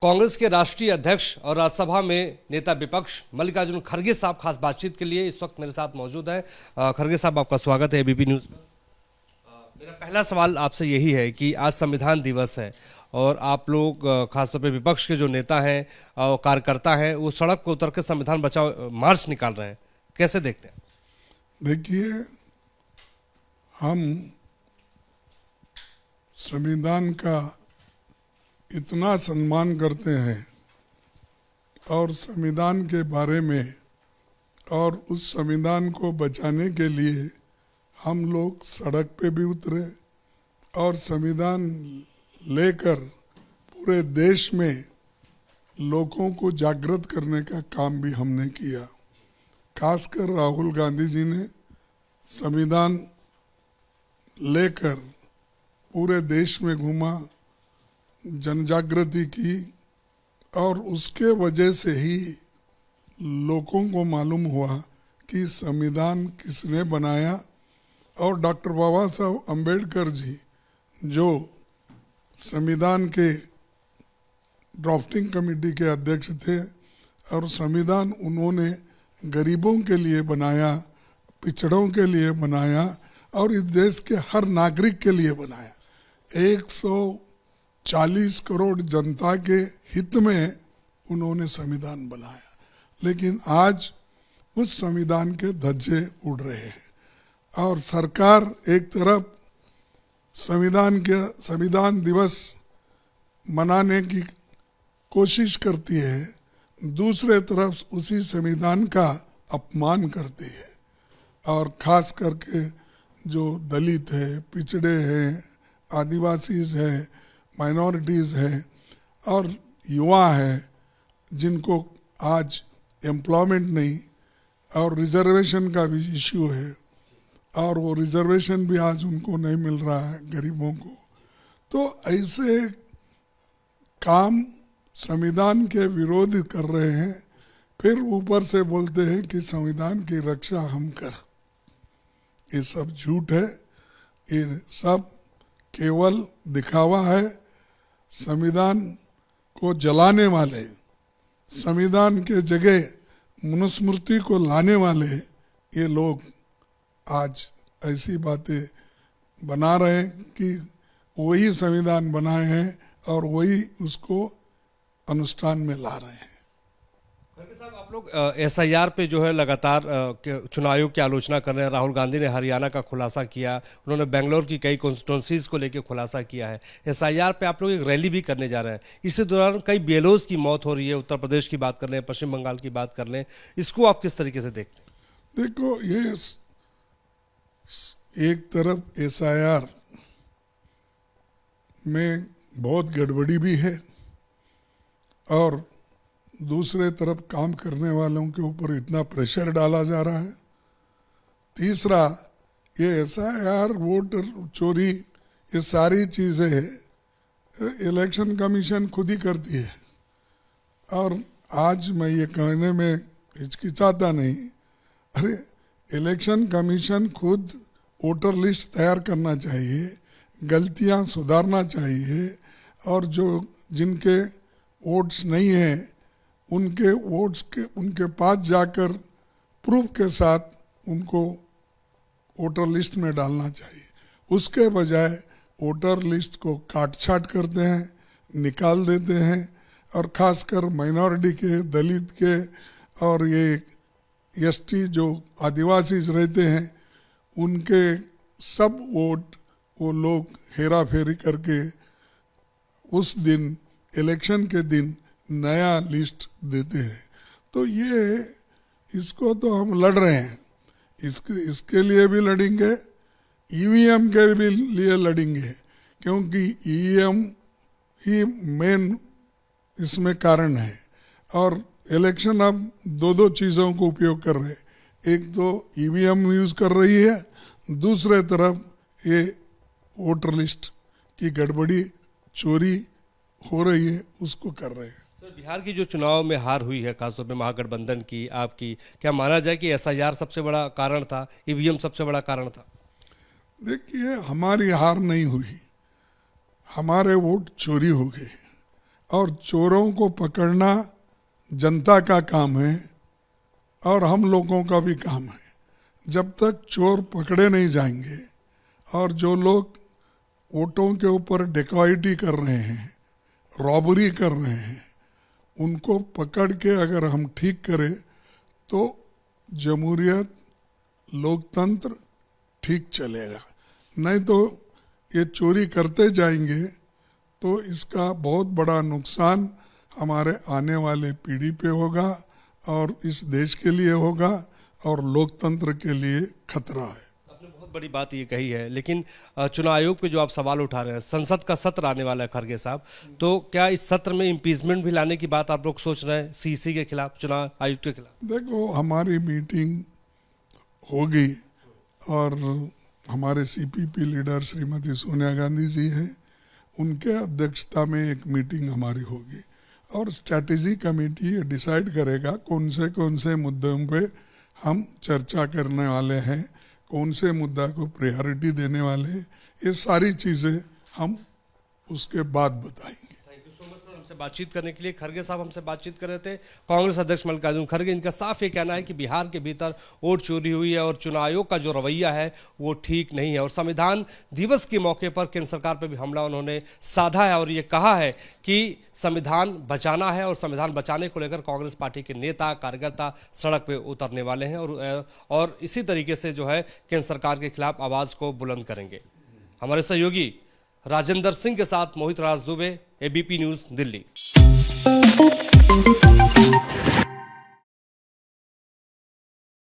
कांग्रेस के राष्ट्रीय अध्यक्ष और राज्यसभा में नेता विपक्ष मल्लिकार्जुन खड़गे साहब खास बातचीत के लिए इस वक्त मेरे साथ मौजूद हैं। खड़गे साहब, आपका स्वागत है एबीपी न्यूज़ में। मेरा पहला सवाल आपसे यही है कि आज संविधान दिवस है और आप लोग खासतौर पे विपक्ष के जो नेता हैं और कार्यकर्ता हैं वो सड़क पर उतर के संविधान बचाओ मार्च निकाल रहे हैं, कैसे देखते हैं? देखिए, हम संविधान का इतना सम्मान करते हैं और संविधान के बारे में और उस संविधान को बचाने के लिए हम लोग सड़क पे भी उतरे और संविधान लेकर पूरे देश में लोगों को जागृत करने का काम भी हमने किया। खासकर राहुल गांधी जी ने संविधान लेकर पूरे देश में घूमा, जनजागृति की और उसके वजह से ही लोगों को मालूम हुआ कि संविधान किसने बनाया। और डॉक्टर बाबा साहब अम्बेडकर जी जो संविधान के ड्राफ्टिंग कमेटी के अध्यक्ष थे और संविधान उन्होंने गरीबों के लिए बनाया, पिछड़ों के लिए बनाया और इस देश के हर नागरिक के लिए बनाया। 140 करोड़ जनता के हित में उन्होंने संविधान बनाया, लेकिन आज उस संविधान के धज्जे उड़ रहे हैं और सरकार एक तरफ संविधान दिवस मनाने की कोशिश करती है, दूसरे तरफ उसी संविधान का अपमान करती है। और खास करके जो दलित है, पिछड़े हैं, आदिवासीज है, माइनॉरिटीज़ है और युवा है जिनको आज एम्प्लॉयमेंट नहीं और रिजर्वेशन का भी इश्यू है और वो रिजर्वेशन भी आज उनको नहीं मिल रहा है, गरीबों को। तो ऐसे काम संविधान के विरोध कर रहे हैं, फिर ऊपर से बोलते हैं कि संविधान की रक्षा हम कर। ये सब झूठ है, ये सब केवल दिखावा है। संविधान को जलाने वाले, संविधान के जगह मनुस्मृति को लाने वाले ये लोग आज ऐसी बातें बना रहे हैं कि वही संविधान बनाए हैं और वही उसको अनुष्ठान में ला रहे हैं। खड़गे साहब, आप लोग एसआईआर पे जो है लगातार चुनाव आयोग की आलोचना कर रहे हैं। राहुल गांधी ने हरियाणा का खुलासा किया, उन्होंने बेंगलोर की कई कॉन्स्टिट्यूंसीज को लेकर खुलासा किया है। एसआईआर पे आप लोग एक रैली भी करने जा रहे हैं, इसी दौरान कई बीएलओज की मौत हो रही है। उत्तर प्रदेश की बात कर लें, पश्चिम बंगाल की बात कर लें, इसको आप किस तरीके से देखते हैं? देखो, ये एक तरफ एसआईआर में बहुत गड़बड़ी भी है और दूसरे तरफ काम करने वालों के ऊपर इतना प्रेशर डाला जा रहा है। तीसरा, ये एसआईआर, वोटर चोरी, ये सारी चीज़ें इलेक्शन कमीशन खुद ही करती है। और आज मैं ये कहने में हिचकिचाता नहीं, अरे इलेक्शन कमीशन खुद वोटर लिस्ट तैयार करना चाहिए, गलतियां सुधारना चाहिए और जो जिनके वोट्स नहीं हैं उनके वोट्स के उनके पास जाकर प्रूफ के साथ उनको वोटर लिस्ट में डालना चाहिए। उसके बजाय वोटर लिस्ट को काट छाट करते हैं, निकाल देते हैं और ख़ासकर माइनॉरिटी के, दलित के और ये एसटी जो आदिवासी रहते हैं उनके सब वोट वो लोग हेरा फेरी करके उस दिन, इलेक्शन के दिन नया लिस्ट देते हैं। तो ये इसको तो हम लड़ रहे हैं, इसके लिए भी लड़ेंगे, ईवीएम के भी लिए लड़ेंगे, क्योंकि ईवीएम ही मेन इसमें कारण है। और इलेक्शन अब दो चीज़ों को उपयोग कर रहे हैं, एक तो ईवीएम यूज़ कर रही है, दूसरे तरफ ये वोटर लिस्ट की गड़बड़ी, चोरी हो रही है, उसको कर रहे हैं। सर, बिहार की जो चुनाव में हार हुई है, खासतौर पे महागठबंधन की, आपकी, क्या माना जाए कि एसआईआर सबसे बड़ा कारण था, ईवीएम सबसे बड़ा कारण था? देखिए, हमारी हार नहीं हुई, हमारे वोट चोरी हो गए और चोरों को पकड़ना जनता का काम है और हम लोगों का भी काम है। जब तक चोर पकड़े नहीं जाएंगे और जो लोग वोटों के ऊपर डिकॉइटी कर रहे हैं, रॉबरी कर रहे हैं, उनको पकड़ के अगर हम ठीक करें तो जमहूरियत, लोकतंत्र ठीक चलेगा। नहीं तो ये चोरी करते जाएंगे तो इसका बहुत बड़ा नुकसान हमारे आने वाले पीढ़ी पे होगा और इस देश के लिए होगा और लोकतंत्र के लिए खतरा है। आपने बहुत बड़ी बात ये कही है, लेकिन चुनाव आयोग पे जो आप सवाल उठा रहे हैं, संसद का सत्र आने वाला है खरगे साहब, तो क्या इस सत्र में इम्पीचमेंट भी लाने की बात आप लोग सोच रहे हैं सीसी के खिलाफ, चुनाव आयुक्त के खिलाफ? देखो, हमारी मीटिंग होगी और हमारे सीपीपी लीडर श्रीमती सोनिया गांधी जी हैं, उनके अध्यक्षता में एक मीटिंग हमारी होगी और स्ट्रैटेजी कमेटी ये डिसाइड करेगा कौन से मुद्दों पे हम चर्चा करने वाले हैं, कौन से मुद्दा को प्रायोरिटी देने वाले हैं। ये सारी चीज़ें हम उसके बाद बताएंगे। Thank you so much sir, हमसे बातचीत करने के लिए। खरगे साहब हमसे बातचीत कर रहे थे, कांग्रेस अध्यक्ष मल्लिकार्जुन खरगे। इनका साफ ये कहना है कि बिहार के भीतर वोट चोरी हुई है और चुनाव आयोग का जो रवैया है वो ठीक नहीं है। और संविधान दिवस के मौके पर केंद्र सरकार पर भी हमला उन्होंने साधा है और ये कहा है कि संविधान बचाना है और संविधान बचाने को लेकर कांग्रेस पार्टी के नेता कार्यकर्ता सड़क पे उतरने वाले हैं और इसी तरीके से जो है केंद्र सरकार के खिलाफ आवाज को बुलंद करेंगे। हमारे सहयोगी राजेंद्र सिंह के साथ मोहित राज दुबे, एबीपी न्यूज, दिल्ली।